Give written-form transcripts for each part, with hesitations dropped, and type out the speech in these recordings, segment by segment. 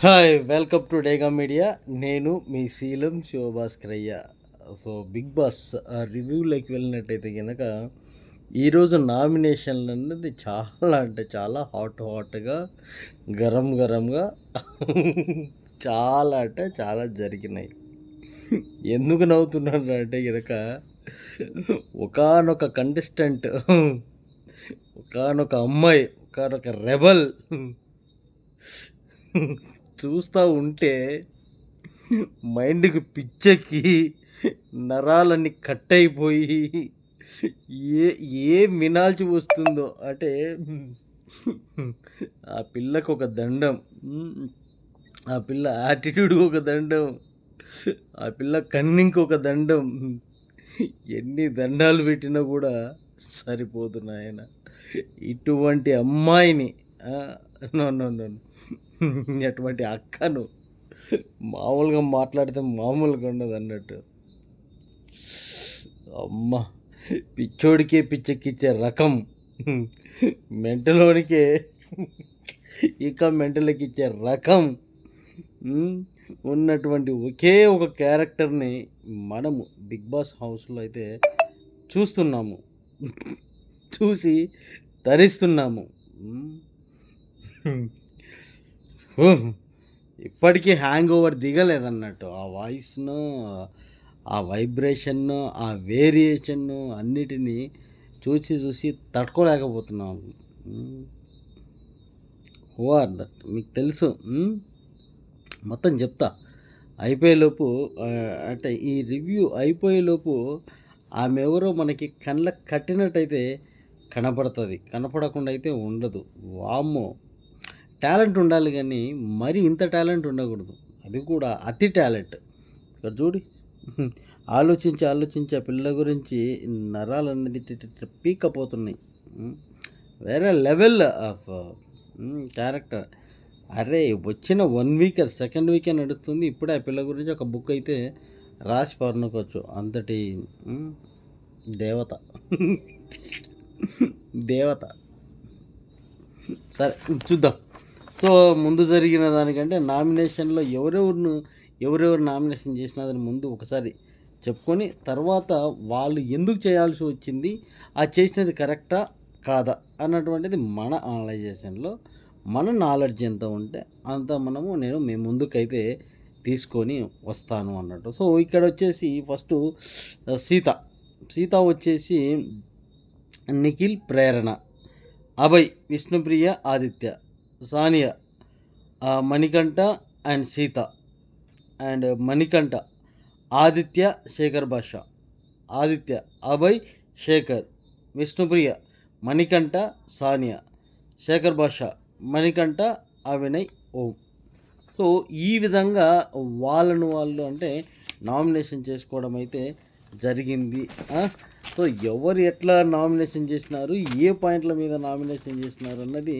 Hi welcome to డేగా media. నేను మీ శీలం శివభాస్కరయ్య. So big boss రివ్యూలోకి వెళ్ళినట్టయితే కనుక ఈరోజు నామినేషన్లు అన్నది చాలా అంటే చాలా హాట్గా గరం గరంగా చాలా అంటే చాలా జరిగినాయి. ఎందుకు నవ్వుతున్నాను అంటే కనుక ఒకానొక కంటెస్టెంట్, ఒకానొక అమ్మాయి, ఒకానొక రెబల్ చూస్తూ ఉంటే మైండ్కి పిచ్చెక్కి నరాలన్నీ కట్ అయిపోయి ఏ ఏ మినాల్చి వస్తుందో అంటే ఆ పిల్లకు ఒక దండం, ఆ పిల్ల యాటిట్యూడ్కి ఒక దండం, ఆ పిల్ల కన్నింగ్కి ఒక దండం. ఎన్ని దండాలు పెట్టినా కూడా సరిపోదు నాయన. ఇటువంటి అమ్మాయిని నో నో నో అటువంటి అక్కను మామూలుగా మాట్లాడితే మామూలుగా ఉండదు అన్నట్టు. అమ్మ, పిచ్చోడికే పిచ్చెక్కిచ్చే రకం, మెంటలోనికే ఇక మెంటలెక్కిచ్చే రకం ఉన్నటువంటి ఒకే ఒక క్యారెక్టర్ని మనము బిగ్ బాస్ హౌస్లో అయితే చూస్తున్నాము, చూసి ధరిస్తున్నాము. ఇప్పటికీ హ్యాంగ్ ఓవర్ దిగలేదన్నట్టు. ఆ వాయిస్ను, ఆ వైబ్రేషన్ను, ఆ వేరియేషన్ను అన్నిటినీ చూసి చూసి తట్టుకోలేకపోతున్నాము. హూ ఆర్ దట్ మీకు తెలుసు. మొత్తం చెప్తా అయిపోయేలోపు, అంటే ఈ రివ్యూ అయిపోయేలోపు ఆమె ఎవరో మనకి కళ్ళకు కట్టినట్టయితే కనపడుతుంది, కనపడకుండా అయితే ఉండదు. వామ్మో, టాలెంట్ ఉండాలి కానీ మరీ ఇంత టాలెంట్ ఉండకూడదు. అది కూడా అతి టాలెంట్. ఇక్కడ చూడు, ఆలోచించి ఆలోచించి ఆ పిల్ల గురించి నరాలు అనేది పీక్కపోతున్నాయి. వేరే లెవెల్ ఆఫ్ క్యారెక్టర్. అరే వచ్చిన 1 వీక్, సెకండ్ వీకే నడుస్తుంది. ఇప్పుడే ఆ పిల్ల గురించి ఒక బుక్ అయితే రాసి పనుకోవచ్చు. అంతటి దేవత దేవత. సరే చూద్దాం. సో ముందు జరిగిన దానికంటే నామినేషన్లో ఎవరెవరు నామినేషన్ చేసినదని ముందు ఒకసారి చెప్పుకొని తర్వాత వాళ్ళు ఎందుకు చేయాల్సి వచ్చింది, ఆ చేసినది కరెక్టా కాదా అన్నటువంటిది మన అనలైజేషన్లో మన నాలెడ్జ్ ఎంత ఉంటే అంత నేను మీ ముందుకైతే తీసుకొని వస్తాను అన్నట్టు. సో ఇక్కడ వచ్చేసి ఫస్ట్ సీత వచ్చేసి నిఖిల్, ప్రేరణ, అభయ్, విష్ణుప్రియ, ఆదిత్య, సానియా, మణికంఠ అండ్ సీత అండ్ మణికంఠ, ఆదిత్య, శేఖర్ భాష, ఆదిత్య, అభయ్, శేఖర్, విష్ణుప్రియ, మణికంఠ, సానియా, శేఖర్ భాష, మణికంఠ, అవినయ్, ఓం. సో ఈ విధంగా వాళ్ళు అంటే నామినేషన్ చేసుకోవడం అయితే జరిగింది. సో ఎవరు ఎట్లా నామినేషన్ చేసినారు, ఏ పాయింట్ల మీద నామినేషన్ చేసినారు అన్నది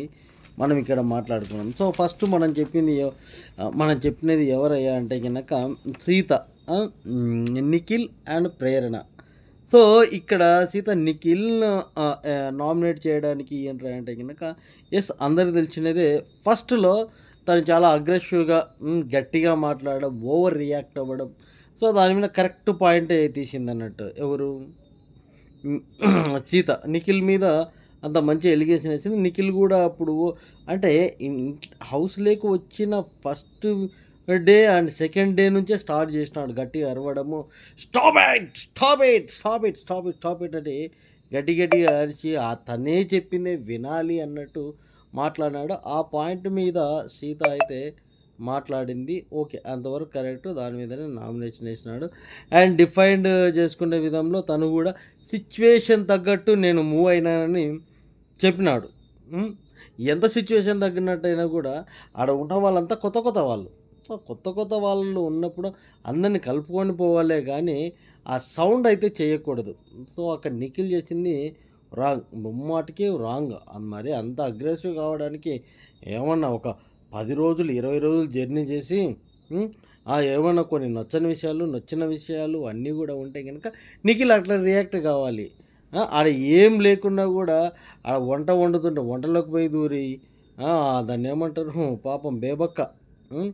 మనం ఇక్కడ మాట్లాడుకున్నాం. సో ఫస్ట్ మనం చెప్పినది ఎవరయ్యా అంటే కనుక Sita, Nikhil and Prerana. So ఇక్కడ సీత నిఖిల్ నామినేట్ చేయడానికి ఏంటంటే కనుక అందరికి తెలిసినదే. ఫస్ట్లో తను చాలా అగ్రెసివ్గా గట్టిగా మాట్లాడడం, ఓవర్ రియాక్ట్ అవ్వడం. సో దాని మీద కరెక్ట్ పాయింట్ తీసింది అన్నట్టు ఎవరు, సీత. నిఖిల్ మీద అంత మంచి ఎలిగేషన్ వేసింది. నిఖిల్ కూడా అప్పుడు అంటే హౌస్ లేకు వచ్చిన first day and second day నుంచే స్టార్ట్ చేసినాడు గట్టిగా అరవడము. స్టాప్ ఇట్ అంటే గట్టిగా అరిచి తనే చెప్పిందే వినాలి అన్నట్టు మాట్లాడినాడు. ఆ పాయింట్ మీద సీత అయితే మాట్లాడింది. ఓకే, అంతవరకు కరెక్ట్. దాని మీదనే నామినేషన్ వేసినాడు. అండ్ డిఫైన్డ్ చేసుకునే విధంలో తను కూడా సిచ్యువేషన్ తగ్గట్టు నేను మూవ్ అయినానని చెప్పినాడు. ఎంత సిచ్యువేషన్ తగ్గినట్టయినా కూడా ఆడ ఉన్న వాళ్ళంతా కొత్త వాళ్ళు. సో కొత్త వాళ్ళు ఉన్నప్పుడు అందరినీ కలుపుకొని పోవాలే కానీ ఆ సౌండ్ అయితే చేయకూడదు. సో అక్కడ నిఖిల్ చేసింది రాంగ్, ముమ్మాటికి రాంగ్. మరి అంత అగ్రెసివ్ కావడానికి ఏమన్నా ఒక 10 రోజులు 20 రోజులు జర్నీ చేసి ఏమన్నా కొన్ని నచ్చిన విషయాలు అన్నీ కూడా ఉంటే కనుక నిఖిల్ అట్లా రియాక్ట్ కావాలి. ఆడ ఏం లేకున్నా కూడా ఆడ వంట వండుతుంటే వంటలోకి పోయి దూరి దాన్ని ఏమంటారు పాపం బేబక్క ఉం?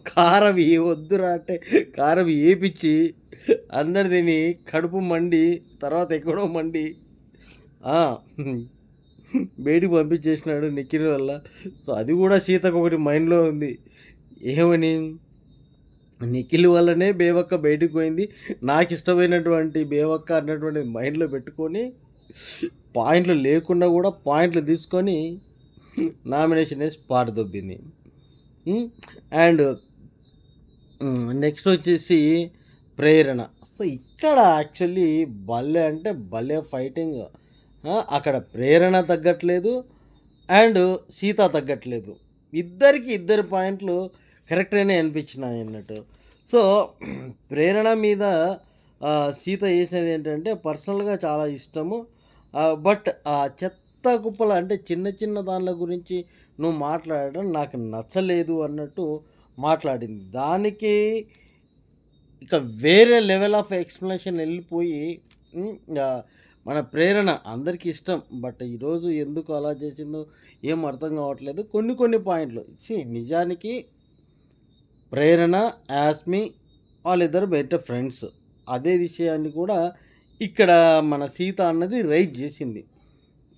కారం వద్దురా అంటే కారం ఏపిచ్చి అందరు తిని కడుపు మండి తర్వాత ఎక్కడో మండి ఆ, బయటికి పంపించేసినాడు నిఖిల్ వల్ల. సో అది కూడా సీతకు ఒకటి మైండ్లో ఉంది. ఏమని, నిఖిల్ వల్లనే బేవక్క బయటికి పోయింది, నాకు ఇష్టమైనటువంటి బేవక్క అన్నటువంటి మైండ్లో పెట్టుకొని పాయింట్లు లేకుండా కూడా పాయింట్లు తీసుకొని నామినేషన్ వేసి పాట దొబ్బింది. అండ్ నెక్స్ట్ వచ్చేసి ప్రేరణ. సో ఇక్కడ యాక్చువల్లీ భలే అంటే భలే ఫైటింగ్. అక్కడ ప్రేరణ తగ్గట్లేదు అండ్ సీత తగ్గట్లేదు. ఇద్దరికి ఇద్దరు పాయింట్లు కరెక్ట్గానే అనిపించినాయి అన్నట్టు. సో ప్రేరణ మీద సీత చేసినది ఏంటంటే పర్సనల్గా చాలా ఇష్టము. బట్ ఆ చెత్త కుప్పలు అంటే చిన్న చిన్న దానిల గురించి నువ్వు మాట్లాడడం నాకు నచ్చలేదు అన్నట్టు మాట్లాడింది. దానికి ఇక వేరే లెవెల్ ఆఫ్ ఎక్స్ప్లెనేషన్ వెళ్ళిపోయి మన ప్రేరణ అందరికీ ఇష్టం. బట్ ఈరోజు ఎందుకు అలా చేసిందో ఏం అర్థం కావట్లేదు. కొన్ని పాయింట్లు నిజానికి ప్రేరణ, యాస్మి వాళ్ళిద్దరు బయట ఫ్రెండ్స్. అదే విషయాన్ని కూడా ఇక్కడ మన సీత అన్నది రైట్ చేసింది.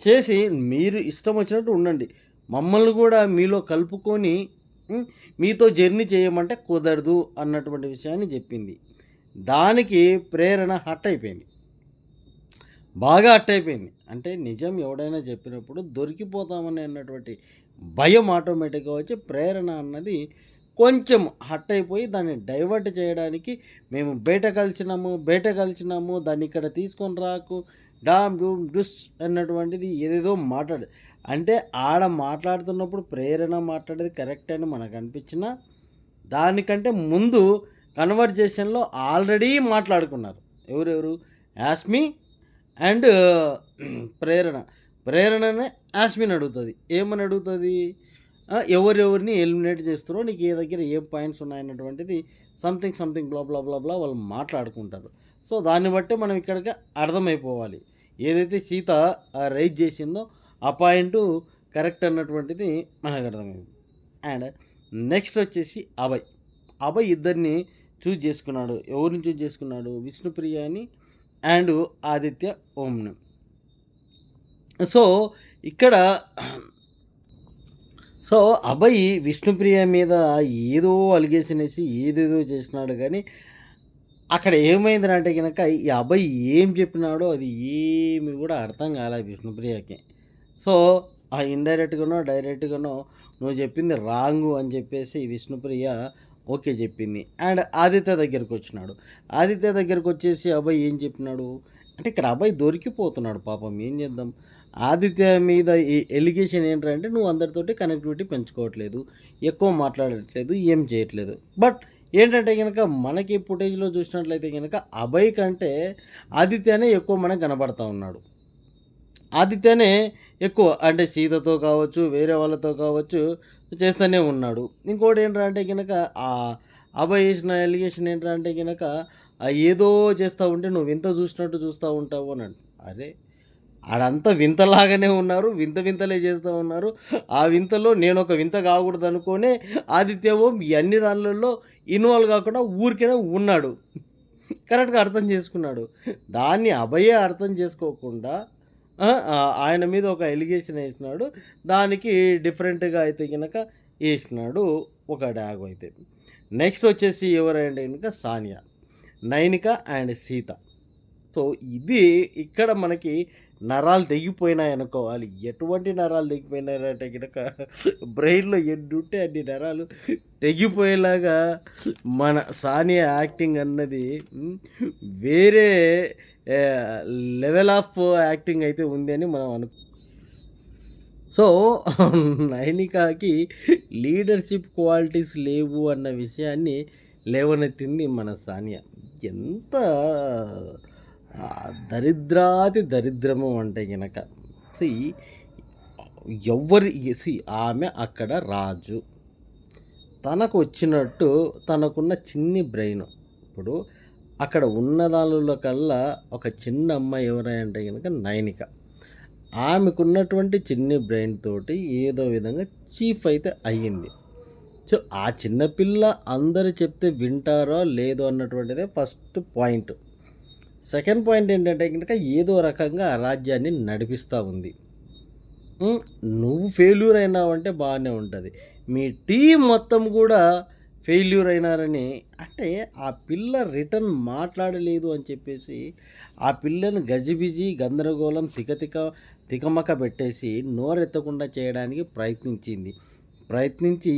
చేసి మీరు ఇష్టం వచ్చినట్టు ఉండండి, మమ్మల్ని కూడా మీలో కలుపుకొని మీతో జర్నీ చేయమంటే కుదరదు అన్నటువంటి విషయాన్ని చెప్పింది. దానికి ప్రేరణ హట్ అయిపోయింది, బాగా హట్ అయిపోయింది. అంటే నిజం ఎవడైనా చెప్పినప్పుడు దొరికిపోతామని అన్నటువంటి భయం ఆటోమేటిక్గా వచ్చి ప్రేరణ అన్నది కొంచెం హట్ అయిపోయి దాన్ని డైవర్ట్ చేయడానికి మేము బయట కలిసినాము దాన్ని ఇక్కడ తీసుకొని రాకు డామ్ డూమ్ డుస్ అన్నటువంటిది ఏదేదో మాట్లాడు. అంటే ఆడ మాట్లాడుతున్నప్పుడు ప్రేరణ మాట్లాడేది కరెక్ట్ అని మనకు అనిపించిన దానికంటే ముందు కన్వర్జేషన్లో ఆల్రెడీ మాట్లాడుకున్నారు. ఎవరెవరు? యాస్మి అండ్ ప్రేరణనే యాస్మిని అడుగుతుంది. ఏమని అడుగుతుంది? ఎవరెవరిని ఎలిమినేట్ చేస్తారో, నీకు ఏ దగ్గర ఏం పాయింట్స్ ఉన్నాయన్నటువంటిది సంథింగ్ బ్లా బ్లా బ్లా బ్లా వాళ్ళు మాట్లాడుకుంటారు. సో దాన్ని బట్టి మనం ఇక్కడికి అర్థమైపోవాలి. ఏదైతే సీత రైజ్ చేసిందో ఆ పాయింట్ కరెక్ట్ అన్నటువంటిది మనకు అర్థమైంది. అండ్ నెక్స్ట్ వచ్చేసి అభయ్ ఇద్దరిని చూజ్ చేసుకున్నాడు. ఎవరిని చూజ్ చేసుకున్నాడు? విష్ణుప్రియని అండ్ ఆదిత్య ఓంని. సో ఇక్కడ అభయ్ విష్ణుప్రియ మీద ఏదో అలిగేషన్ వేసి ఏదేదో చేసినాడు. కానీ అక్కడ ఏమైంది అంటే కనుక ఈ అభయ్ ఏం చెప్పినాడో అది ఏమి కూడా అర్థం కాలే విష్ణుప్రియకి. సో ఆ ఇండైరెక్ట్గానో డైరెక్ట్గానో నువ్వు చెప్పింది రాంగు అని చెప్పేసి విష్ణుప్రియ ఓకే చెప్పింది. అండ్ ఆదిత్య దగ్గరికి వచ్చినాడు. ఆదిత్య దగ్గరికి వచ్చేసి అభయ్ ఏం చెప్పినాడు అంటే ఇక్కడ అభయ్ దొరికిపోతున్నాడు పాపం. ఏం చేద్దాం? ఆదిత్య మీద ఈ ఎలిగేషన్ ఏంటంటే నువ్వు అందరితోటి కనెక్టివిటీ పెంచుకోవట్లేదు, ఎక్కువ మాట్లాడట్లేదు, ఏం చేయట్లేదు. బట్ ఏంటంటే కనుక మనకి ఫుటేజ్లో చూసినట్లయితే కనుక అభయ్ కంటే ఆదిత్యనే ఎక్కువ మనకు కనబడతా ఉన్నాడు. ఆదిత్యనే ఎక్కువ అంటే సీతతో కావచ్చు, వేరే వాళ్ళతో కావచ్చు చేస్తూనే ఉన్నాడు. ఇంకోటి ఏంటంటే కనుక ఆ అభయ్ వేసిన ఎలిగేషన్ ఏంటంటే కనుక ఏదో చేస్తూ ఉంటే నువ్వు వింత చూసినట్టు చూస్తూ ఉంటావు అని. అరే ఆడంతా వింతలాగానే ఉన్నారు, వింతలే చేస్తూ ఉన్నారు. ఆ వింతలో నేను ఒక వింత కాకూడదు అనుకోనే ఆదిత్య ఓం అన్ని దానిలలో ఇన్వాల్వ్ కాకుండా ఊరికైనా ఉన్నాడు. కరెక్ట్గా అర్థం చేసుకున్నాడు. దాన్ని అభయే అర్థం చేసుకోకుండా ఆయన మీద ఒక ఎలిగేషన్ వేసినాడు. దానికి డిఫరెంట్గా అయితే కనుక వేసినాడు ఒక డ్యాగ్ అయితే. నెక్స్ట్ వచ్చేసి ఎవరంటే కనుక సానియా, నైనిక అండ్ సీత. సో ఇది ఇక్కడ మనకి నరాలు తెగిపోయినాయి అనుకోవాలి. ఎటువంటి నరాలు తెగిపోయినాయంటే కనుక బ్రెయిన్లో ఎన్ని ఉంటే అన్ని నరాలు తెగిపోయేలాగా మన సానియా యాక్టింగ్ అన్నది వేరే లెవెల్ ఆఫ్ యాక్టింగ్ అయితే ఉంది అని మనం సో నైనికాకి లీడర్షిప్ క్వాలిటీస్ లేవు అన్న విషయాన్ని లేవనెత్తింది మన సానియా. ఎంత దరిద్రము అంటే కనుక ఆమె అక్కడ రాజు, తనకు వచ్చినట్టు తనకున్న చిన్ని బ్రెయిన్. ఇప్పుడు అక్కడ ఉన్న దానిలో కల్లా ఒక చిన్న అమ్మాయి ఎవరంటే కనుక నైనిక. ఆమెకున్నటువంటి చిన్ని బ్రెయిన్ తోటి ఏదో విధంగా చీఫ్ అయితే అయ్యింది. సో, ఆ చిన్న పిల్ల అందరూ చెప్తే వింటారో లేదో అన్నటువంటిదే ఫస్ట్ పాయింట్. సెకండ్ పాయింట్ ఏంటంటే గనక ఏదో రకంగా ఆ రాజ్యాన్ని నడిపిస్తా ఉంది. హ్మ్. నువ్వు ఫెయిల్యూర్ అయినావంటే బానే ఉంటది. మీ టీమ్ మొత్తం గూడా ఫెయిల్యూర్ అయినారని అంటే ఆ పిల్ల రిటర్న్ మాట్లాడలేదు అని చెప్పేసి, ఆ పిల్లని గజిబిజి, గందరగోళం, తికమక పెట్టేసి నోరెత్తకుండా చేయడానికి ప్రయత్నించింది. ప్రయత్నించి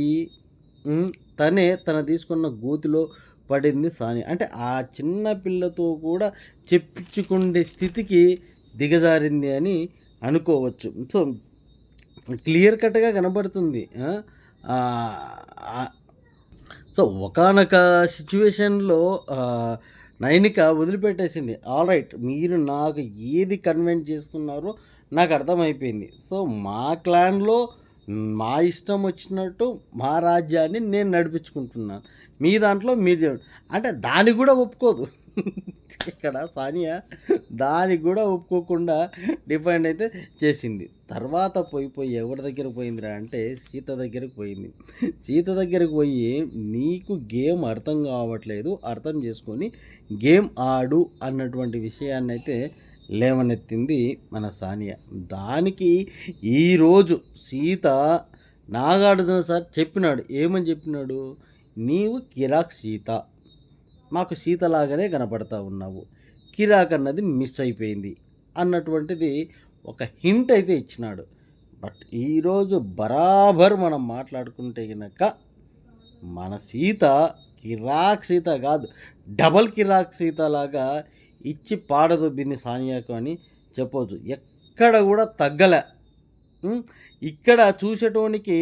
హ్మ్. తన తీసుకున్న గోతిలో పడింది సానియా. అంటే ఆ చిన్న పిల్లతో కూడా చెప్పించుకునే స్థితికి దిగజారింది అని అనుకోవచ్చు. సో, క్లియర్ కట్‌గా కనబడుతుంది. ఆహ్, సో, ఒకానొక సిట్యుయేషన్‌లో నైనిక వదిలిపెట్టేసింది. ఆల్‌రైట్ మీరు నాకు ఏది కన్విన్స్ చేస్తున్నారో నాకు అర్థమైపోయింది. సో, మా క్లాన్‌లో మా ఇష్టం వచ్చినట్టు మా రాజ్యాన్ని నేను నడిపించుకుంటున్నాను. మీ దాంట్లో మీరు చేయండి. అంటే దానికి కూడా ఒప్పుకోదు. ఇక్కడ సానియా దానికి కూడా ఒప్పుకోకుండా డిఫెండ్ అయితే చేసింది. తర్వాత పోయి ఎవరి దగ్గరికి పోయిందిరా అంటే సీత దగ్గరికి పోయింది. సీత దగ్గరికి పోయి నీకు గేమ్ అర్థం కావట్లేదు. అర్థం చేసుకొని గేమ్ ఆడు అన్నటువంటి విషయాన్నయితే లేవనెత్తింది మన సానియా. దానికి ఈరోజు సీత నాగార్జున సార్ చెప్పినాడు. ఏమని చెప్పినాడు? నీవు కిరాక్ సీత. మాకు సీతలాగానే కనపడతా ఉన్నావు. కిరాక్ అన్నది మిస్ అయిపోయింది అన్నటువంటిది ఒక హింట్ అయితే ఇచ్చినాడు. బట్ ఈరోజు బరాబర్ మనం మాట్లాడుకుంటే గనక మన సీత కిరాక్ సీత కాదు, డబల్ కిరాక్ సీత లాగా ఇచ్చి పాడదొబ్బింది సానియాకు అని చెప్పొచ్చు. ఎక్కడ కూడా తగ్గలే. ఇక్కడ చూసేటోనికి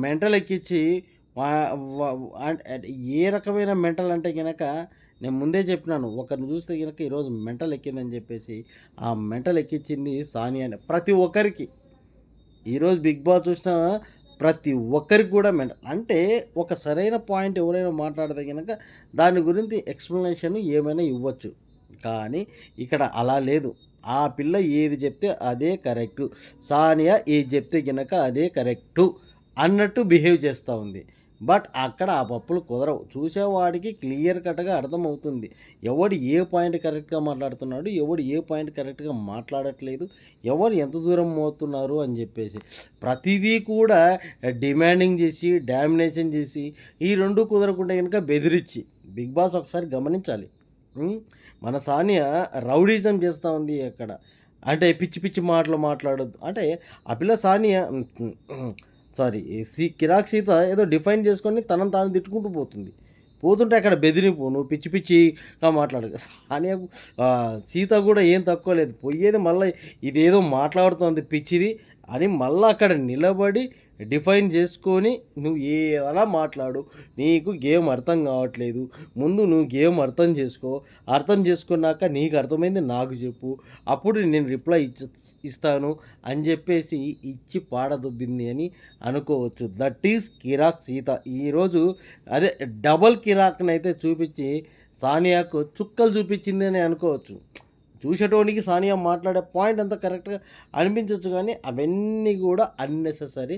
మెంటల్ ఎక్కించి అంటే ఏ రకమైన మెంటల్ అంటే గనక నేను ముందే చెప్పినాను. ఒకరిని చూస్తే గనక ఈరోజు మెంటల్ ఎక్కిందని చెప్పేసి ఆ మెంటల్ ఎక్కించింది సానియానే. ప్రతి ఒక్కరికి ఈరోజు బిగ్ బాస్ చూసిన ప్రతి ఒక్కరికి కూడా అంటే ఒక సరైన పాయింట్ ఎవరైనా మాట్లాడితే గనక దాని గురించి ఎక్స్ప్లెనేషన్ ఏమైనా ఇవ్వచ్చు. కానీ ఇక్కడ అలా లేదు. ఆ పిల్ల ఏది చెప్తే అదే కరెక్టు. సానియా ఏది చెప్తే గనక అదే కరెక్టు అన్నట్టు బిహేవ్ చేస్తూ ఉంది. బట్ అక్కడ ఆ పప్పులు కుదరవు. చూసేవాడికి క్లియర్ కట్‌గా అర్థమవుతుంది. ఎవడు ఏ పాయింట్ కరెక్ట్‌గా మాట్లాడుతున్నాడు, ఎవడు ఏ పాయింట్ కరెక్ట్‌గా మాట్లాడట్లేదు, ఎవరు ఎంత దూరం మోతున్నారు అని చెప్పేసి. ప్రతిదీ కూడా డిమాండింగ్ చేసి, డామినేషన్ చేసి, ఈ 2 కుదరకుంటే గనుక బెదిరించి. బిగ్ బాస్ ఒకసారి గమనించాలి. మన సానియా రౌడీజం చేస్తూ ఉంది అక్కడ. అంటే పిచ్చి పిచ్చి మాటలు మాట్లాడొద్దు. అంటే ఆ పిల్ల సానియా సారీ కిరాక్ సీత ఏదో డిఫైన్ చేసుకొని తనను తాను తిట్టుకుంటూ పోతుంది. పోతుంటే అక్కడ బెదిరింపు నువ్వు పిచ్చి పిచ్చిగా మాట్లాడు. సానియా సీత కూడా ఏం తక్కువ లేదు. పోయేది మళ్ళీ ఇదేదో మాట్లాడుతోంది పిచ్చిది అని మళ్ళీ అక్కడ నిలబడి డిఫైన్ చేసుకొని నువ్వు ఏదైనా మాట్లాడు, నీకు గేమ్ అర్థం కావట్లేదు, ముందు నువ్వు గేమ్ అర్థం చేసుకో, అర్థం చేసుకున్నాక నీకు అర్థమైంది నాకు చెప్పు, అప్పుడు నేను రిప్లై ఇస్తాను అని చెప్పేసి ఇచ్చి పాడదొబ్బింది అని అనుకోవచ్చు. దట్ ఈస్ కిరాక్ సీత. ఈరోజు అదే డబల్ కిరాక్ని అయితే చూపించి సానియాకు చుక్కలు చూపించింది అని అనుకోవచ్చు. చూసేటోనికి సానియా మాట్లాడే పాయింట్ అంతా కరెక్ట్‌గా అనిపించొచ్చు కానీ అవన్నీ కూడా unnecessary.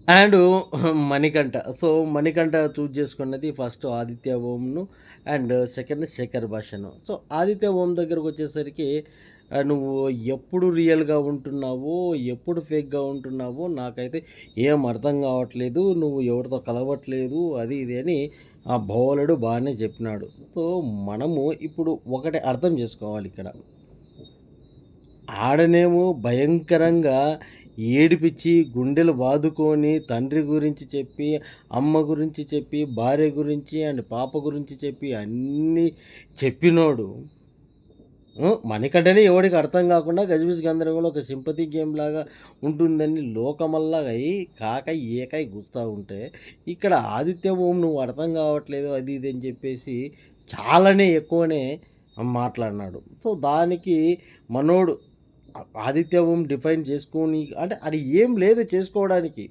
And Manikanta. So, Manikanta choose చేసుకున్నది ఫస్ట్ ఆదిత్య ఓంను అండ్ సెకండ్ శేఖర్ భాషను. సో, ఆదిత్య ఓం దగ్గరకొచ్చేసరికి నువ్వు ఎప్పుడు రియల్‌గా ఉంటున్నావో, ఎప్పుడు ఫేక్‌గా ఉంటున్నావో నాకైతే ఏం అర్థం కావట్లేదు. నువ్వు ఎవరితో కలవట్లేదు అది ఇది అని ఆ బోలెడు బాగానే చెప్పినాడు. సో, మనము ఇప్పుడు ఒకటి అర్థం చేసుకోవాలి ఇక్కడ. ఆడనేమో భయంకరంగా ఏడిపిచ్చి, గుండెలు బాదుకొని, తండ్రి గురించి చెప్పి, అమ్మ గురించి చెప్పి, భార్య గురించి అండ్ పాప గురించి చెప్పి అన్నీ చెప్పినోడు మణికంఠనే ఎవడికి అర్థం కాకుండా గజిబిజి గందరగోళంలో ఒక సింపతి గేమ్ లాగా ఉంటుందని లోకమల్లా అయి కాకై ఏకై గుస్తా ఉంటే ఇక్కడ ఆదిత్య ఓం నువ్వు అర్థం కావట్లేదు అది ఇది అని చెప్పేసి చాలానే ఎక్కువనే మాట్లాడినాడు. సో, దానికి మనోడు ఆదిత్య ఓం డిఫైన్ చేసుకొని అంటే అది ఏం లేదు చేసుకోవడానికి.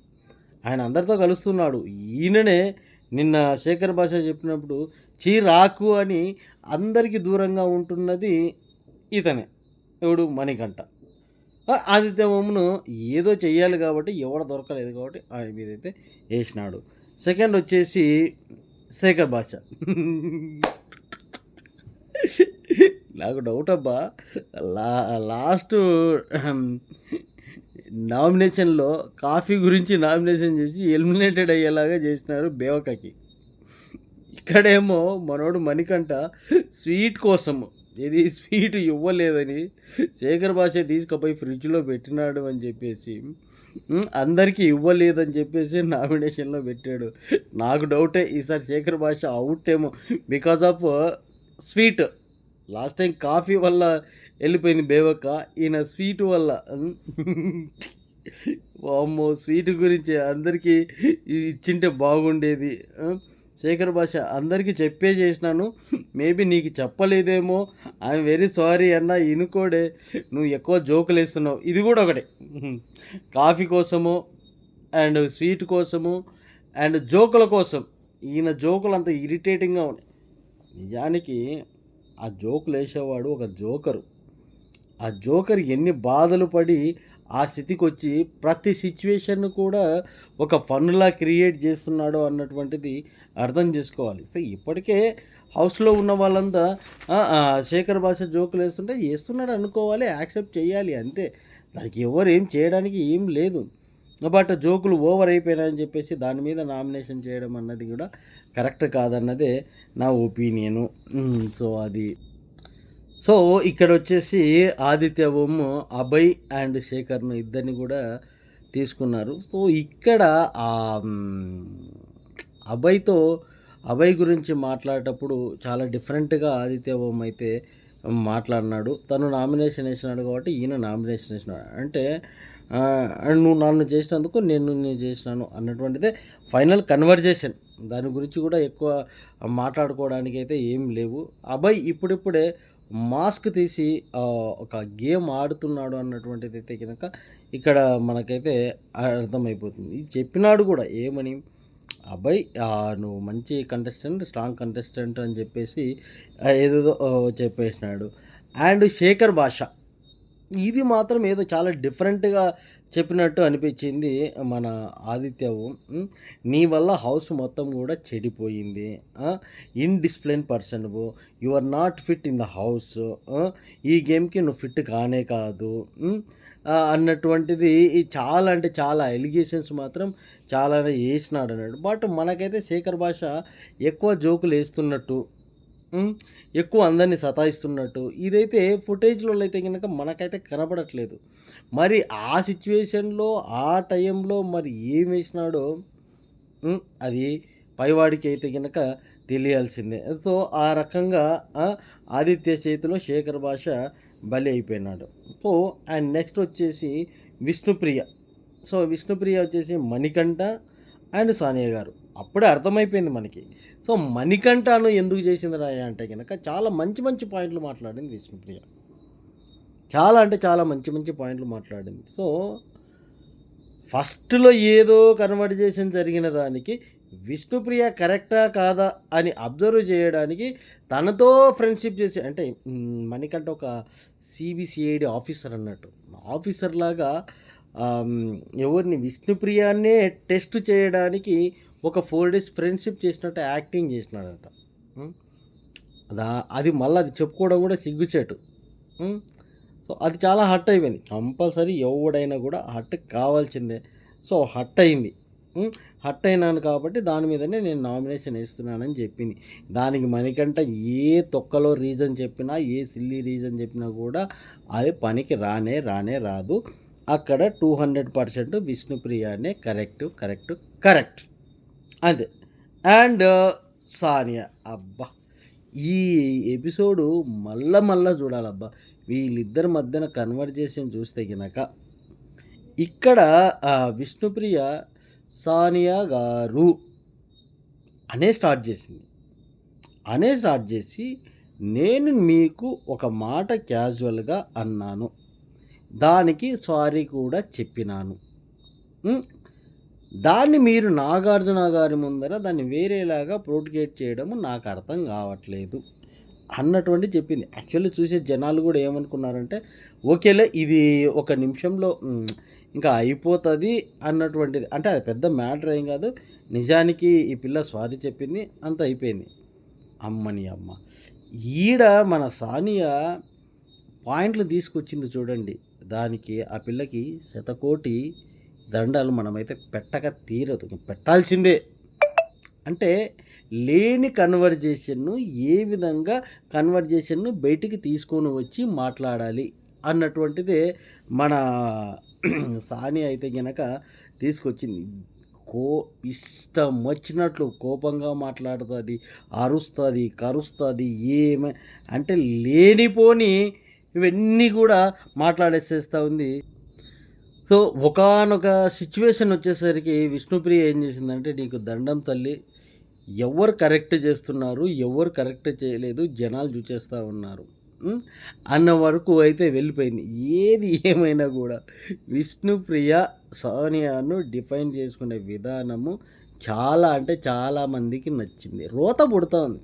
ఆయన అందరితో కలుస్తున్నాడు. ఈయననే నిన్న శేఖర్ భాష చెప్పినప్పుడు రాకు అని అందరికీ దూరంగా ఉంటున్నది ఇతనే. ఎవడు? మణికంఠ. ఆదిత్య ఓంను ఏదో చెయ్యాలి కాబట్టి ఎవడు దొరకలేదు కాబట్టి ఆయన మీదైతే ఏసినాడు. సెకండ్ వచ్చేసి శేఖర్ భాష. నాకు డౌట్ అబ్బా! లా లాస్టు నామినేషన్‌లో కాఫీ గురించి నామినేషన్ చేసి ఎలిమినేటెడ్ అయ్యేలాగా చేసినారు బేవకకి. ఇక్కడేమో మనోడు మణికంఠ స్వీట్ కోసము ఏది స్వీట్ ఇవ్వలేదని శేఖర్ భాష తీసుకుపోయి ఫ్రిడ్జ్‌లో పెట్టినాడు అని చెప్పేసి అందరికీ ఇవ్వలేదని చెప్పేసి నామినేషన్‌లో పెట్టాడు. నాకు డౌటే ఈసారి శేఖర్ భాష అవుట్ ఏమో because of sweet. Last time coffee వల్ల వెళ్ళిపోయింది బేవక్క. ఈయన స్వీట్ వల్ల వామ్మో! స్వీట్ గురించి అందరికీ ఇచ్చింటే బాగుండేది. శేఖర్ భాష అందరికీ చెప్పే చేసినాను. మేబీ నీకు చెప్పలేదేమో. ఐఎమ్ వెరీ సారీ అన్న ఇనుకోడే. నువ్వు ఎక్కువ జోకులు వేస్తున్నావు. ఇది కూడా ఒకటే. కాఫీ కోసము అండ్ స్వీట్ కోసము అండ్ జోకుల కోసం. ఈయన జోకులు అంత ఇరిటేటింగ్గా ఉన్నాయి. నిజానికి ఆ జోకులు వేసేవాడు ఒక జోకరు. ఆ జోకర్ ఎన్ని బాధలు పడి ఆ స్థితికి వచ్చి ప్రతి సిచ్యువేషన్ను కూడా ఒక ఫన్లా క్రియేట్ చేస్తున్నాడో అన్నటువంటిది అర్థం చేసుకోవాలి. సో ఇప్పటికే హౌస్లో ఉన్న వాళ్ళంతా శేఖర్ భాష జోకులు వేస్తుంటే వేస్తున్నాడు అనుకోవాలి, యాక్సెప్ట్ చేయాలి అంతే. దానికి ఎవరు ఏం చేయడానికి ఏం లేదు. బట్ జోకులు ఓవర్ అయిపోయినాయని చెప్పేసి దాని మీద నామినేషన్ చేయడం అన్నది కూడా కరెక్ట్ కాదన్నదే నా ఒపీనియను. సో ఇక్కడ వచ్చేసి ఆదిత్య ఓం అభయ్ అండ్ శేఖర్ను ఇద్దరిని కూడా తీసుకున్నారు. సో ఇక్కడ అభయ్ గురించి మాట్లాడేటప్పుడు చాలా డిఫరెంట్గా ఆదిత్య ఓం అయితే మాట్లాడినాడు. తను నామినేషన్ వేసినాడు కాబట్టి ఈయన నామినేషన్ వేసినాడు. అంటే నువ్వు నన్ను చేసినందుకు నేను చేసినాను అన్నటువంటిదే ఫైనల్ కన్వర్జేషన్. దాని గురించి కూడా ఎక్కువ మాట్లాడుకోవడానికి అయితే ఏం లేవు. అభయ్ ఇప్పుడిప్పుడే మాస్క్ తీసి ఒక గేమ్ ఆడుతున్నాడు అన్నటువంటిది అయితే కనుక ఇక్కడ మనకైతే అర్థమైపోతుంది. చెప్పినాడు కూడా ఏమని, అబ్బాయి నువ్వు మంచి కంటెస్టెంట్, స్ట్రాంగ్ కంటెస్టెంట్ అని చెప్పేసి ఏదేదో చెప్పేసినాడు. అండ్ శేఖర్ భాష ఇది మాత్రం ఏదో చాలా డిఫరెంట్గా చెప్పినట్టు అనిపించింది మన ఆదిత్య ఓం. నీ వల్ల హౌస్ మొత్తం కూడా చెడిపోయింది, ఇన్‌డిసిప్లిన్ పర్సన్‌వు, you are not fit in the house, ఈ గేమ్‌కి నువ్వు ఫిట్ కానే కాదు అన్నటువంటిది చాలా అంటే చాలా ఎలిగేషన్స్ మాత్రం చాలానే వేసినాడు అన్నాడు. బట్ మనకైతే శేఖర్ భాష ఎక్కువ జోకులు వేస్తున్నట్టు, ఎక్కువ అందరినీ సతాయిస్తున్నట్టు ఇదైతే ఫుటేజ్‌లో అయితే గనక మనకైతే కనపడట్లేదు. మరి ఆ సిచ్యువేషన్‌లో ఆ టైంలో మరి ఏం వేసినాడో అది పైవాడికి అయితే గనక తెలియాల్సిందే. సో ఆ రకంగా ఆదిత్య చేతిలో శేఖర్ భాష బలి అయిపోయినాడు. సో అండ్ నెక్స్ట్ వచ్చేసి విష్ణుప్రియ. సో విష్ణుప్రియ వచ్చేసి మణికంఠ అండ్ సానియా గారు. అప్పుడే అర్థమైపోయింది మనకి. సో మణికంఠను ఎందుకు చేసింది రాయ అంటే కనుక చాలా మంచి మంచి పాయింట్లు మాట్లాడింది విష్ణుప్రియ. చాలా అంటే చాలా మంచి మంచి పాయింట్లు మాట్లాడింది. సో ఫస్ట్లో ఏదో కన్వర్జేషన్ జరిగిన దానికి విష్ణుప్రియ కరెక్టా కాదా అని అబ్జర్వ్ చేయడానికి తనతో ఫ్రెండ్షిప్ చేసి, అంటే మణికంఠ ఒక సిబిసిఐడి ఆఫీసర్ అన్నట్టు, ఆఫీసర్ లాగా ఎవరిని విష్ణుప్రియాన్నే టెస్ట్ చేయడానికి ఒక 4 days ఫ్రెండ్షిప్ చేసినట్టు యాక్టింగ్ చేసినాడంట. అది మళ్ళీ అది చెప్పుకోవడం కూడా సిగ్గుచేటు. సో అది చాలా హర్ట్ అయిపోయింది. కంపల్సరీ ఎవడైనా కూడా హర్ట్ కావాల్సిందే. సో హర్ట్ అయింది. హర్ట్ అయినాను కాబట్టి దాని మీదనే నేను నామినేషన్ వేస్తున్నానని చెప్పింది. దానికి మణికంఠ ఏ తొక్కలో రీజన్ చెప్పినా, ఏ సిల్లీ రీజన్ చెప్పినా కూడా అది పనికి రానే రాదు. అక్కడ 200% విష్ణుప్రియానే కరెక్ట్ అదే. అండ్ సానియా, అబ్బా ఈ ఎపిసోడు మళ్ళా చూడాలబ్బా. వీళ్ళిద్దరి మధ్యన కన్వర్జేషన్ చూస్తే గనక ఇక్కడ విష్ణుప్రియ సానియా గారు అనే స్టార్ట్ చేసి నేను మీకు ఒక మాట క్యాజువల్గా అన్నాను, దానికి సారీ కూడా చెప్పినాను, దాన్ని మీరు నాగార్జున గారి ముందర దాన్ని వేరేలాగా ప్రోటిగేట్ చేయడము నాకు అర్థం కావట్లేదు అన్నటువంటి చెప్పింది. యాక్చువల్లీ చూసే జనాలు గూడా ఏమనుకున్నారంటే, ఓకేలే ఇది ఒక నిమిషంలో ఇంకా అయిపోతది అన్నటువంటిది. అంటే అది పెద్ద మ్యాటర్ ఏం గాదు. నిజానికి ఈ పిల్ల సారీ చెప్పింది. అంతా అయిపోయింది. అమ్మని అమ్మ! ఈడ మన సానియా పాయింట్లు తీసుకొచ్చింది చూడండి. దానికి ఆ పిల్లకి శతకోటి దండాలు మనమైతే పెట్టక తీరదు. పెట్టాల్సిందే. అంటే లేని కన్వర్జేషన్‌ను ఏ విధంగా కన్వర్జేషన్‌ను బయటికి తీసుకొని వచ్చి మాట్లాడాలి అన్నటువంటిదే మన సానియా అయితే గనక తీసుకొచ్చింది. కో ఇష్టమొచ్చినట్లు కోపంగా మాట్లాడుతది, అరుస్తది, కరుస్తది. అంటే లేనిపోని ఇవన్నీ గూడా మాట్లాడేసేస్తా ఉంది. సో, ఒకానొక సిట్యుయేషన్ వచ్చేసరికి విష్ణుప్రియ ఏం చేసిందంటే, నీకు దండం తల్లి. ఎవరు కరెక్ట్ చేస్తున్నారు, ఎవరు కరెక్ట్ చేయలేదు జనాలు చూచేస్తా ఉన్నారు. హ్మ్. అన్న వరకు అయితే వెళ్ళిపోయింది. ఏది ఏమైనా గూడా విష్ణుప్రియ సానియాను డిఫైన్ చేసుకునే విధానము చాలా అంటే చాలా మందికి నచ్చింది. రోత పుడతా ఉంది.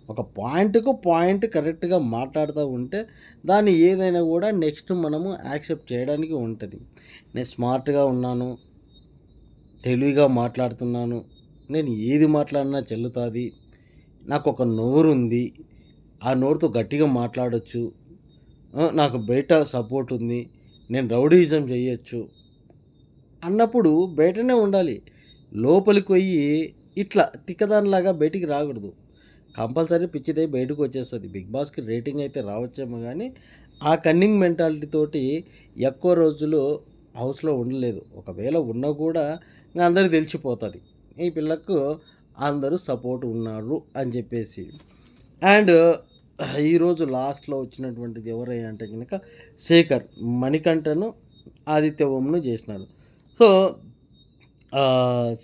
ఒక పాయింట్‌కు పాయింట్ కరెక్ట్‌గా మాట్లాడుతూ ఉంటే దాన్ని ఏదైనా గూడా నెక్స్ట్ మనము యాక్సెప్ట్ చేయడానికి ఉంటది. నేను స్మార్ట్‌గా ఉన్నాను, తెలివిగా మాట్లాడుతున్నాను, నేను ఏది మాట్లాడినా చెల్లుతాది, నాకొక నోరుంది, ఆ నోరుతో గట్టిగా మాట్లాడొచ్చు, నాకు బయట సపోర్ట్ ఉంది, నేను రౌడీయిజం చేయొచ్చు అన్నప్పుడు బయటనే ఉండాలి. లోపలికి పోయి ఇట్లా తిక్కదానిలాగా బయటికి రాకూడదు. కంపల్సరీ పిచ్చిదై బయటకొచ్చేస్తది. 'బిగ్ బాస్‌కి' రేటింగ్ అయితే రావచ్చేమో గానీ, ఆ కన్నింగ్ మెంటాలిటీ తోటి ఎక్కువ రోజులు హౌస్‌లో ఉండలేదు. ఒకవేళ ఉన్నా కూడా ఇంగ అందరికి తెలిసిపోతది. ఈ పిల్లకు అందరూ సపోర్ట్ ఉన్నారు అని చెప్పేసి. అండ్ ఈరోజు లాస్ట్‌లో వచ్చినటువంటిది ఎవరయ్యా అంటే గనక శేఖర్, మణికంఠను, ఆదిత్య ఓంను జేసినారు. సో,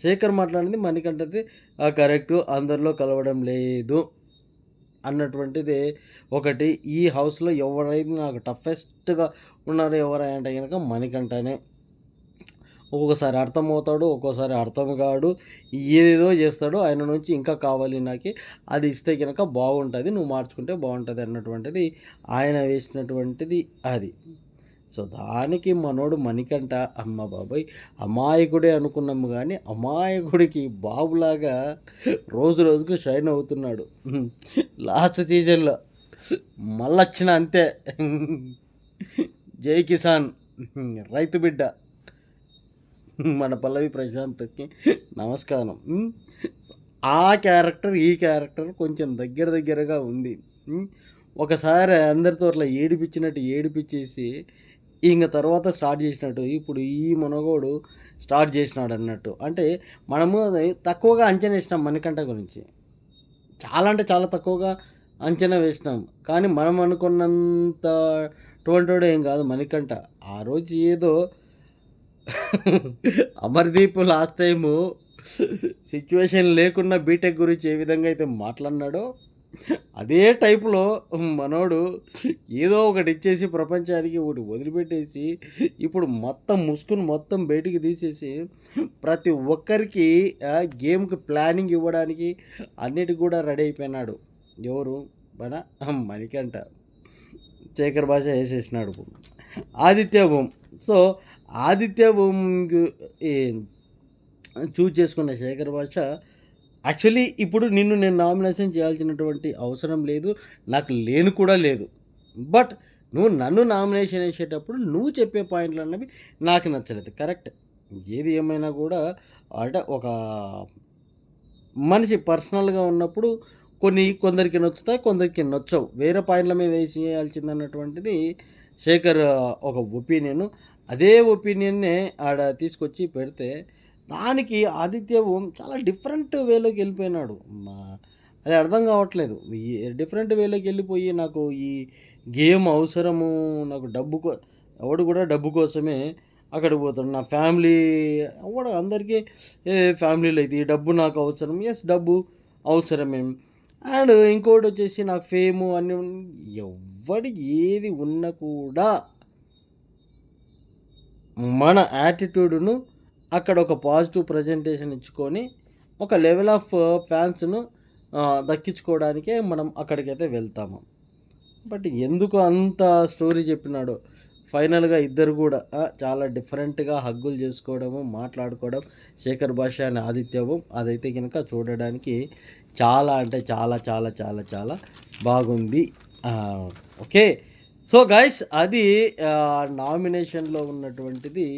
శేఖర్ మాట్లాడింది మణికంఠది కరెక్టు. అందరిలో కలవడం లేదు అన్నటువంటిది ఒకటి. ఈ హౌస్‌లో ఎవరైతే నాకు టఫెస్ట్‌గా ఉన్నారో ఎవరయ్యా అంటే గనక మణికంఠనే. ఒక్కొక్కసారి అర్థమవుతాడు, ఒక్కోసారి అర్థం కాడు. ఏదేదో చేస్తాడు. ఆయన నుంచి ఇంకా కావాలి నాకి. అది ఇస్తే గనక బాగుంటది. నువ్వు మార్చుకుంటే బాగుంటది అన్నటువంటిది ఆయన వేసినటువంటిది అది. సో, దానికి మనోడు మణికంఠ అమ్మ బాబోయ్! అమాయకుడే అనుకున్నాము గానీ, అమాయకుడికి బాబులాగా రోజు రోజుకు షైన్ అవుతున్నాడు. లాస్ట్ సీజన్‌లో మళ్ళొచ్చిన అంతే. జై కిసాన్ రైతు బిడ్డ. మన పల్లవి ప్రశాంత్‌కి నమస్కారం. ఆ క్యారెక్టర్, ఈ క్యారెక్టర్ కొంచెం దగ్గర దగ్గరగా ఉంది. ఒకసారి అందరితో అట్లా ఏడిపించినట్టు ఏడిపించేసి, ఇంగ తర్వాత స్టార్ట్ చేసినట్టు, ఇప్పుడు ఈ మనోగోడు స్టార్ట్ చేసినాడన్నట్టు. అంటే మనము అది తక్కువగా అంచనా ఏసినాం మణికంఠ గురించి. చాలా అంటే చాలా తక్కువగా అంచనా వేసినాం. కానీ మనం అనుకున్నంత అటువంటోడు ఏం కాదు మణికంఠ. ఆ రోజు ఏదో అమర్‌దీప్ లాస్ట్ టైము సిట్యుయేషన్ లేకున్నా బీటెక్ గురించి ఏ విధంగా అయితే మాట్లాడినాడో, అదే టైప్‌లో మనోడు ఏదో ఒకటి ఇచ్చేసి ప్రపంచానికి ఒకటి వదిలిపెట్టేసి, ఇప్పుడు మొత్తం ముసుగుని మొత్తం బయటికి తీసేసి, ప్రతి ఒక్కరికి గేమ్‌కి ప్లానింగ్ ఇవ్వడానికి అన్నిటికి కూడా రెడీ అయిపోయినాడు. ఎవరు? మన మణికంఠ. శేఖర్ భాష ఏసేసినాడు. ఆదిత్య ఓం. సో, ఆదిత్య ఓంగు ఈ చూజ్ చేసుకున్న శేఖర్ భాష యాక్చువల్లీ ఇప్పుడు నిన్ను నేను నామినేషన్ చేయాల్సినటువంటి అవసరం లేదు. నాకు లేను కూడా లేదు. బట్ నువ్వు నన్ను నామినేషన్ ఏసేటప్పుడు నువ్వు చెప్పే పాయింట్లన్నవి నాకు నచ్చలేదు. కరెక్ట్. ఏది ఏమైనా కూడా అంటే ఒక మనిషి పర్సనల్‌గా ఉన్నప్పుడు కొందరికి నచ్చుతాయి, కొందరికి నచ్చవు. వేరే పాయింట్ల మీద ఏసేయాల్సిందన్నటువంటిది శేఖర్ ఒక ఒపీనియను. అదే ఒపీనియన్‌నే ఆడ తీసుకొచ్చి పెడితే, దానికి ఆదిత్య ఓం చాలా డిఫరెంట్ వేలోకి వెళ్ళిపోయినాడు. అది అర్థం కావట్లేదు. డిఫరెంట్ వేలోకి వెళ్ళిపోయి నాకు ఈ గేమ్ అవసరము, నాకు ఎవడు కూడా డబ్బు కోసమే అక్కడికి పోతాడు. నా ఫ్యామిలీ ఎవడు అందరికీ ఫ్యామిలీలో అయితే ఈ డబ్బు నాకు అవసరం. యెస్, డబ్బు అవసరమే. అండ్ ఇంకోటొచ్చేసి నాకు ఫేము అన్నీ ఎవ్వడికి ఏది ఉన్నా కూడా మన యాటిట్యూడ్‌ను అక్కడ ఒక పాజిటివ్ ప్రజెంటేషన్ ఇచ్చుకొని, ఒక లెవెల్ ఆఫ్ ఫాన్స్‌ను దక్కించుకోవడానికే మనం అక్కడికైతే వెళ్తాము. బట్ ఎందుకు అంత స్టోరీ చెప్పినాడో ఫైనల్‌గా ఇద్దరు గూడా చాలా డిఫరెంట్‌గా హగ్గులు జేసుకోవడము, మాట్లాడుకోవడం 'శేఖర్ భాష' అండ్ 'ఆదిత్య ఓం' అదైతే గనక చూడడానికి చాలా అంటే చాలా చాలా చాలా చాలా బాగుంది. ఓకే. సో గైస్ అది నామినేషన్‌లో ఉన్నటువంటిది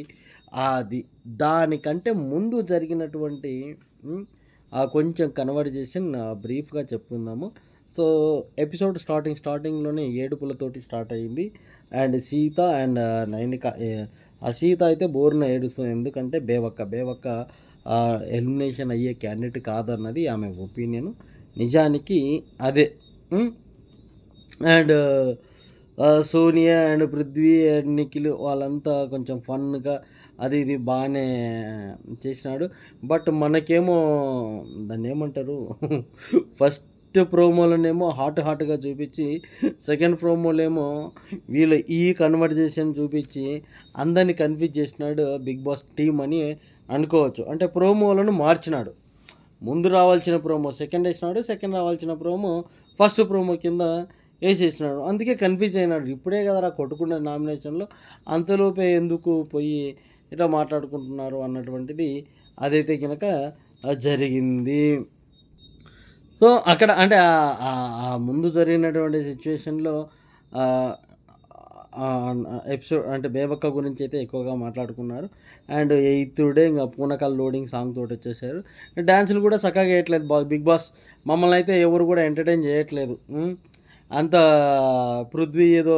అది. దానికంటే ముందు జరిగినటువంటి హ్మ్. కొంచెం కన్వర్జేషన్ బ్రీఫ్‌గా చెప్పుకుందాము. సో, ఎపిసోడ్ స్టార్టింగ్‌లోనే ఏడుపులతోటి స్టార్ట్ అయింది. అండ్ సీత అండ్ నైనిక ఆ సీత అయితే బోరున ఏడుస్తుంది. ఎందుకంటే బేవక్క ఎలిమినేషన్ అయ్యే క్యాండిడేట్ కాదన్నది ఆమె ఒపీనియన్. నిజానికి అదే. హ్మ్. And Sonia and Prithvi and Nikhil వాళ్ళంతా కొంచెం ఫన్‌గా అది ఇది బానే చేసినాడు. బట్ మనకేమో దాన్నేమంటారు ఫస్ట్ ప్రోమోలోనేమో హాట్‌గా చూపించి, సెకండ్ ప్రోమోలో వీళ్ళు ఈ కన్వర్జేషన్ చూపించి అందరిని కన్‌ఫ్యూజ్ చేసినాడు 'బిగ్ బాస్' టీమ్ అని అనుకోవచ్చు. అంటే ప్రోమోలను మార్చినాడు. ముందు రావాల్సిన ప్రోమో సెకండ్ ఏసినాడు. సెకండ్ రావాల్సిన ప్రోమో ఫస్ట్ ప్రోమో కింద ఏసేసినాడు. అందుకే కన్‌ఫ్యూజ్ అయినాడు. ఇప్పుడే కదరా కొట్టుకున్నది నామినేషన్‌లో అంతలోపే ఎందుకు పోయి ఇట్లా మాట్లాడుకుంటున్నారు అన్నటువంటిది అదైతే గనక జరిగింది. సో, అక్కడ అంటే ముందు జరిగినటువంటి సిట్యుయేషన్‌లో ఆహ్, ఎపిసోడ్ అంటే బేబక్క గురించి అయితే ఎక్కువగా మాట్లాడుకున్నారు. అండ్ ఎయిత్ డే ఇంక పూనకాలు లోడింగ్ సాంగ్ తోటి వచ్చేసారు. డాన్సులు కూడా చక్కగా ఏయట్లేదు బిగ్ బాస్. మమ్మల్ని అయితే ఎవరు కూడా ఎంటర్‌టైన్ చేయట్లేదు. అంత పృథ్వీ ఏదో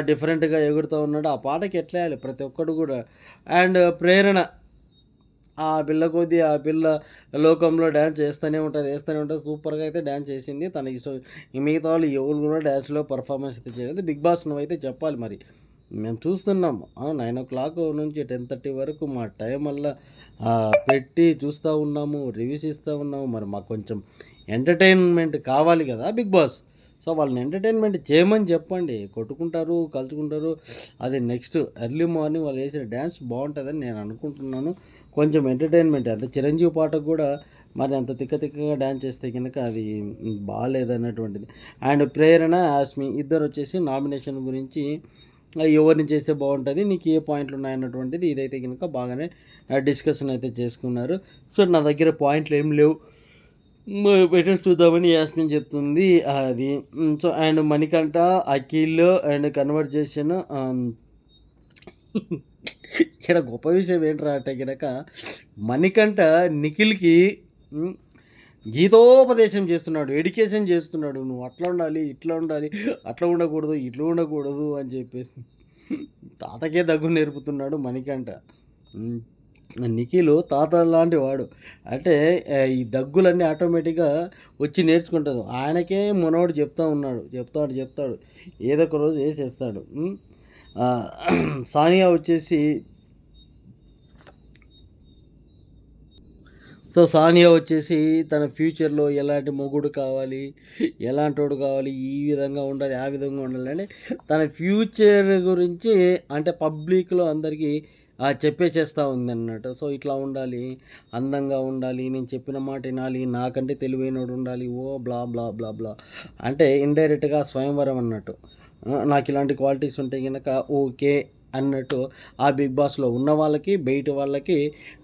డిఫరెంట్‌గా ఎగురుతూ ఉన్నాడు. ఆ పాటకి ఎట్లా ఎయాలి ప్రతి ఒక్కడు కూడా. అండ్ ప్రేరణ ఆ పిల్ల కొద్దీ ఆ పిల్ల లోకంలో డ్యాన్స్ చేస్తూనే ఉంటది. సూపర్‌గా అయితే డ్యాన్స్ చేసింది. తనకి ఈ మిగతా వాళ్ళు ఎవరు కూడా డ్యాన్స్‌లో పెర్ఫార్మెన్స్ అయితే చేయలేదు. బిగ్ బాస్ నువ్వైతే చెప్పాలి మరి. మేము చూస్తున్నాం. 9:00 నుంచి 10:30 వరకు మా టైమల్లా పెట్టి చూస్తూ ఉన్నాము. రివ్యూస్ ఇస్తూ ఉన్నాము. మరి మాకు కొంచెం ఎంటర్‌టైన్‌మెంట్ కావాలి కదా బిగ్ బాస్. సో, వాళ్ళని ఎంటర్‌టైన్‌మెంట్ చేయమని చెప్పండి. కొట్టుకుంటారు, కలుచుకుంటారు. అది నెక్స్ట్ ఎర్లీ మార్నింగ్ వాళ్ళు వేసిన డ్యాన్స్ బాగుంటుందని నేను అనుకుంటున్నాను. కొంచెం ఎంటర్‌టైన్‌మెంట్ అంటే చిరంజీవి పాటకు కూడా మరి అంత తిక్కగా డాన్స్ చేస్తే గనక అది బాలేదన్నటువంటిది. అండ్ ప్రేరణ, యాస్మి ఇద్దరొచ్చేసి నామినేషన్ గురించి ఎవరిని చేస్తే బాగుంటది, నీకు ఏ పాయింట్లు ఉన్నాయన్నటువంటిది ఇదైతే గనక బాగానే డిస్కషన్ అయితే చేసుకున్నారు. సో, నా దగ్గర పాయింట్లు ఏం లేవు. బెటర్ చూద్దామని యాస్మిన్ చెప్తుంది అది. So, and Manikanta, Akhil and conversation ఇక్కడ గొప్ప విషయం ఏంట్రా అంటే గనక మణికంఠ నిఖిల్‌కి గీతోపదేశం చేస్తున్నాడు. ఎడ్యుకేషన్ చేస్తున్నాడు. నువ్వు అట్లా ఉండాలి, ఇట్లా ఉండాలి, అట్లా ఉండకూడదు, ఇట్లా ఉండకూడదు అని చెప్పేసి తాతకే దగ్గు నేర్పుతున్నాడు మణికంఠ. నిఖిల్ తాత లాంటి వాడు. అంటే ఈ దగ్గులన్నీ ఆటోమేటిక్‌గా వచ్చి నేర్చుకుంటాడు. ఆయనకే మనోడు చెప్తా ఉన్నాడు. చెప్తాడు. ఏదో ఒక రోజు ఏసేస్తాడు. సానియా వచ్చేసి సానియా వచ్చేసి తన ఫ్యూచర్‌లో ఎలాంటి మొగుడు కావాలి, ఎలాంటోడు కావాలి, ఈ విధంగా ఉండాలి, ఆ విధంగా ఉండాలి అని తన ఫ్యూచర్ గురించి అంటే పబ్లిక్‌లో అందరికీ చెప్పేసేస్తా ఉందన్నట్టు. సో, ఇట్లా ఉండాలి, అందంగా ఉండాలి, నేను చెప్పిన మాట వినాలి, నాకంటే తెలివైనోడు ఉండాలి, బ్లా బ్లా బ్లా బ్లా అంటే ఇండైరెక్ట్‌గా స్వయంవరం అన్నట్టు. నాకు ఇలాంటి క్వాలిటీస్ ఉంటే గనక ఓకే అన్నట్టు ఆ బిగ్ బాస్‌లో ఉన్న వాళ్ళకి, బయట వాళ్ళకి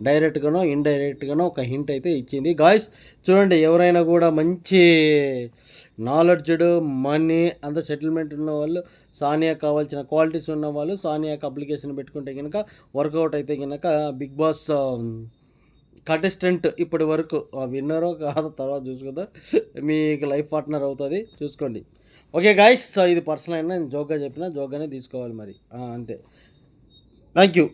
డైరెక్ట్‌గానో, ఇండైరెక్ట్‌గానో ఒక హింట్ అయితే ఇచ్చింది. గాయ్స్ చూడండి ఎవరైనా కూడా మంచి నాలెడ్జ్‌డ్, మనీ అంత సెటిల్మెంట్ ఉన్నవాళ్ళు, సానియాకి కావాల్సిన క్వాలిటీస్ ఉన్నవాళ్ళు సానియాకి అప్లికేషన్ పెట్టుకుంటే గనక వర్కౌట్ అయితే గనక బిగ్ బాస్ కంటెస్టెంట్ ఇప్పటి వరకు విన్నరో కాదో తర్వాత చూసుకుందాం. మీకు లైఫ్ పార్ట్నర్ అవుతుంది చూసుకోండి. Okay guys. సో, ఇది పర్సనల్ అయినా నేను జోక్‌గా చెప్పిన జోక్‌గానే తీసుకోవాలి మరి. అంతే. Thank you.